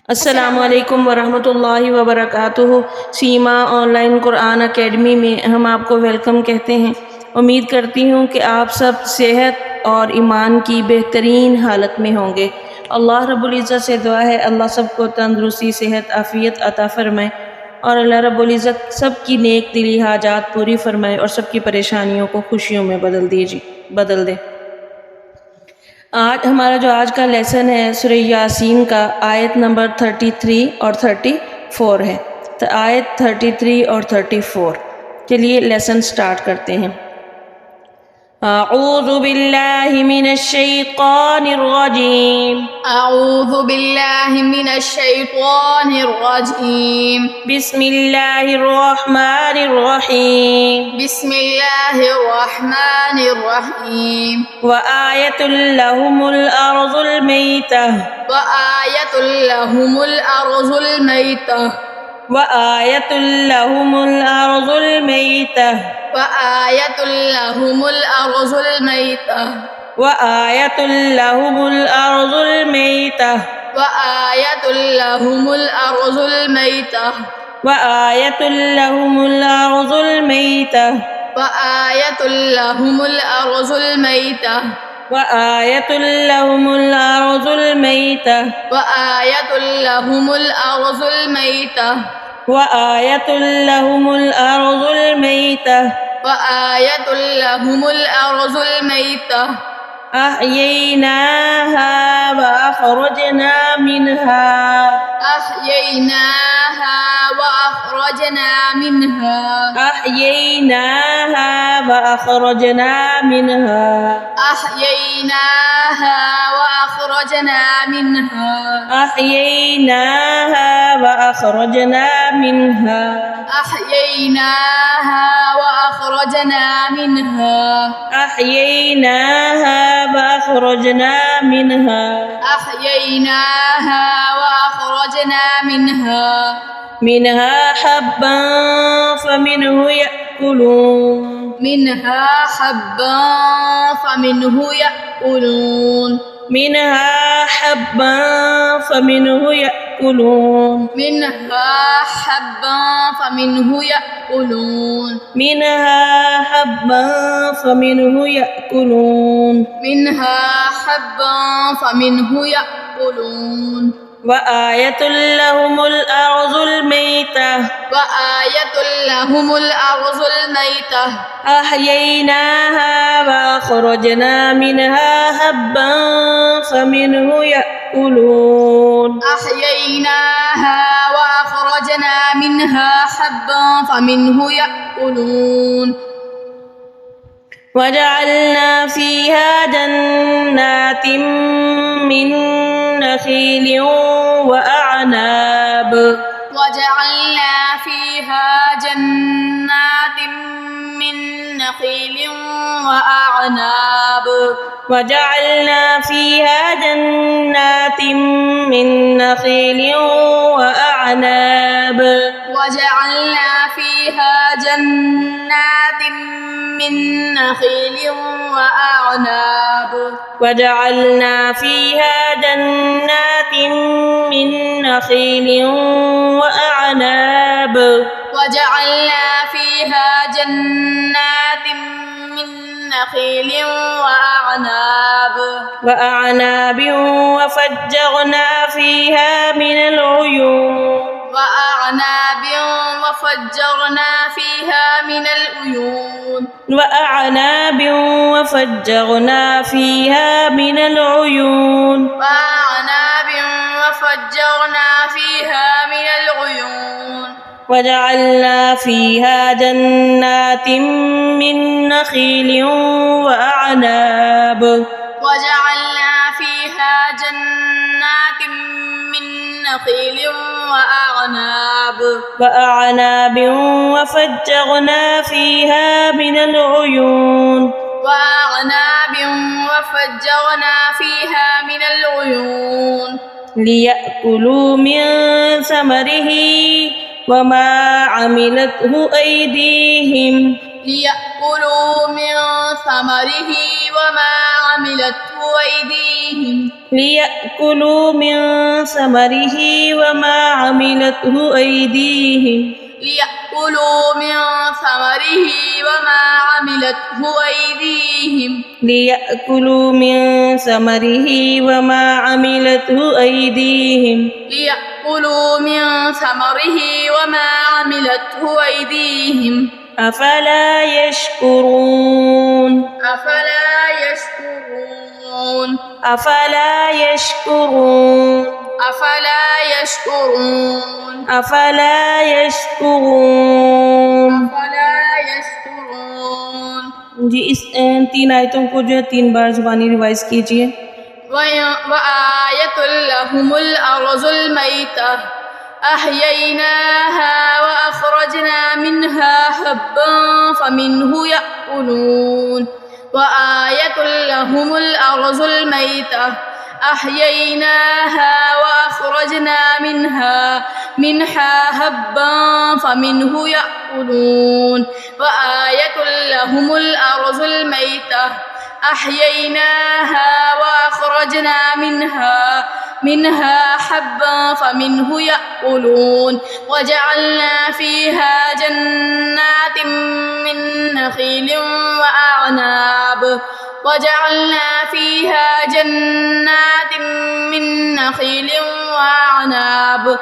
अस्सलामुअलैकुम वरहमतुल्लाहि वबरकातुहू। सीमा ऑनलाइन कुरान अकेडमी में हम आपको वेलकम कहते हैं। उम्मीद करती हूँ कि आप सब सेहत और ईमान की बेहतरीन हालत में होंगे। अल्लाह रब्बुल इज़्ज़त से दुआ है अल्लाह सबको तंदुरुस्ती सेहत आफ़ियत अता फ़रमाए और अल्लाह रब्बुल इज़्ज़त सब की नेक दिली हाजात पूरी फरमाए और सबकी परेशानियों को खुशियों में बदल दे। आज हमारा जो आज का लेसन है सूरह यासीन का आयत नंबर 33 और 34 है। तो आयत 33 और 34 के लिए लेसन स्टार्ट करते हैं। अऊज़ु बिल्लाहि मिनश शैतानिर रजीम। अऊज़ु बिल्लाहि मिनश शैतानिर रजीम। बिस्मिल्लाहिर रहमानिर रहीम। बिस्मिल्लाहिर रहमानिर रहीम। व आयतुल लहुमुल अर्ज़ुल मैतह। व आयतुल लहुमुल अर्ज़ुल मैतह। व आयतुल लहुमुल अर्ज़ुल मैतह। व आयतुल लहुमुल अर्ज़ुल मैतह। व आयतुल लहुमुल अर्ज़ुल मैतह। व आयतुल लहुमुल अर्ज़ुल मैतह। व आयतुल लहुमुल अर्ज़ुल मैतह। व आयतुल लहुमुल अर्ज़ुल मैतह। व आयतुल लहुमुल अर्ज़ुल मैतह। व आयतुल लहुमुल अर्ज़ुल मैतह। व आयतुल लहुमुल अर्ज़ुल मैतह। व आयतुल लहुमुल अर्ज़ुल मैतह। अहयैनाहा व अखरजना मिनहा। अहयैनाहा व अखरजना मिनहा। अहयैनाहा व अखरजना मिनहा। अहयैनाहा व अखरजना मिनहा। अहयैनाहा व अखरजना मिनहा। अहयैनाहा व अखरजना मिनहा। अहयैनाहा व अखरजना मिनहा। अहयैनाहा व अखरजना मिनहा। मिनहा हब्बन फमिनहु यअकुलून। मिनहा हब्बन फमिनहु यअकुलून। मिनहा हब्बन फमिनहु यअकुलून। मिनहा हब्बन फमिनहु यअकुलून। मिनहा हब्बन फमिनहु यअकुलून। मिनहा हब्बन फमिनहु यअकुलून। व आयतुल लहुमुल अर्ज़ुल मैतह। व आयतुल लहुमुल अर्ज़ुल मैतह। अहयैनाहा व अखरजना मिनहा हब्बन फमिनहु यअकुलून। अहयैनाहा व अखरजना मिनहा हब्बन फमिनहु यअकुलून। वजअलना फीहा जन्नातिन मिन नखीलिन व अअनाब। वजअलना फीहा जन्नातिन मिन नखीलिन व अअनाब। वजअलना फीहा जन्नातिन मिन नखीलिन व अअनाब। वजअलना फीहा जन्नातिन मिन नखीलिन व अअनाब। वजअलना फीहा जन्नातिन मिन नखीलिन व अअनाब। वजअलना फीहा जन्नातिन मिन नखीलिन व अअनाब। व अअनाब वफज्जरना फीहा मिनल उयून। व अअनाब वफज्जरना फीहा मिनल उयून। व अअनाब वफज्जरना फीहा मिनल उयून। व अअनाब वफज्जरना फीहा मिनल उयून। वजअलना फीहा जन्नातिन मिन नखीलिन व अअनाब। वजअलना फीहा जन्नातिन मिन नखीलिन व अअनाब। व अअनाब वफज्जरना फीहा मिनल उयून। व अअनाब वफज्जरना फीहा मिनल उयून। लियअकुलू मिन समरिही वमा अमिलतहु ऐदीहिम। ليأكلوا من ثمره وما عملته أيديهم ليأكلوا من ثمره وما عملته أيديهم ليأكلوا من ثمره وما عملته أيديهم ليأكلوا من ثمره وما عملته أيديهم ليأكلوا من ثمره وما عملته أيديهم أفلا يشكرون أفلا يشكرون أفلا يشكرون أفلا يشكرون أفلا يشكرون أفلا يشكرون जी इस 3 आयतों को जो है 3 बार ज़ुबानी रिवाइज कीजिए। وآية لهم الأرض الميتة أحييناها وأخرجنا منها حبا فمنه يأكلون وآية لهم الأرض الميتة أحييناها وأخرجنا منها حبا فمنه يأكلون وآية لهم الأرض الميتة أحييناها وأخرجنا منها حبا فمنه يأكلون وجعلنا فيها جنات من نخيل وأعناب وجعلنا فيها جنات من نخيل وأعناب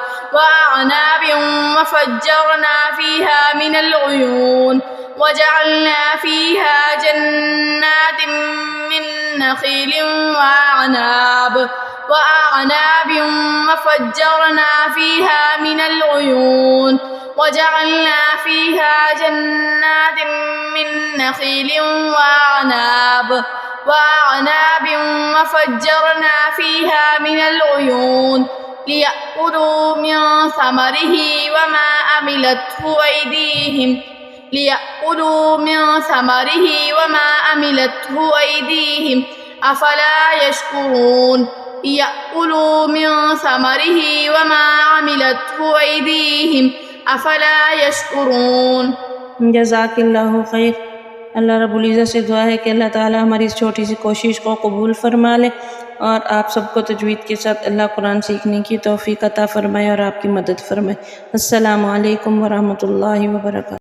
وفجرنا فيها من العيون وجعلنا فيها جنات من نخيل وأعناب وفجرنا فيها من العيون وجعلنا فيها جنات من نخيل وأعناب وفجرنا فيها من العيون ليأكلوا من ثمره وما عملته أيديهم ليأكلوا من ثمره وما عملته أيديهم أفلا يشكرون ليأكلوا من ثمره وما عملته أيديهم أفلا يشكرون। जज़ाकिल्लाहु खैर। अल्लाह रब्बुल इज़्ज़त से दुआ है कि अल्लाह ताला हमारी इस छोटी सी कोशिश को कबूल फरमा ले और आप सबको तजवीद के साथ अल्लाह कुरान सीखने की तौफीक अता फरमाए और आपकी मदद फरमाए। अस्सलामु अलैकुम व रहमतुल्लाहि व बरकातहू।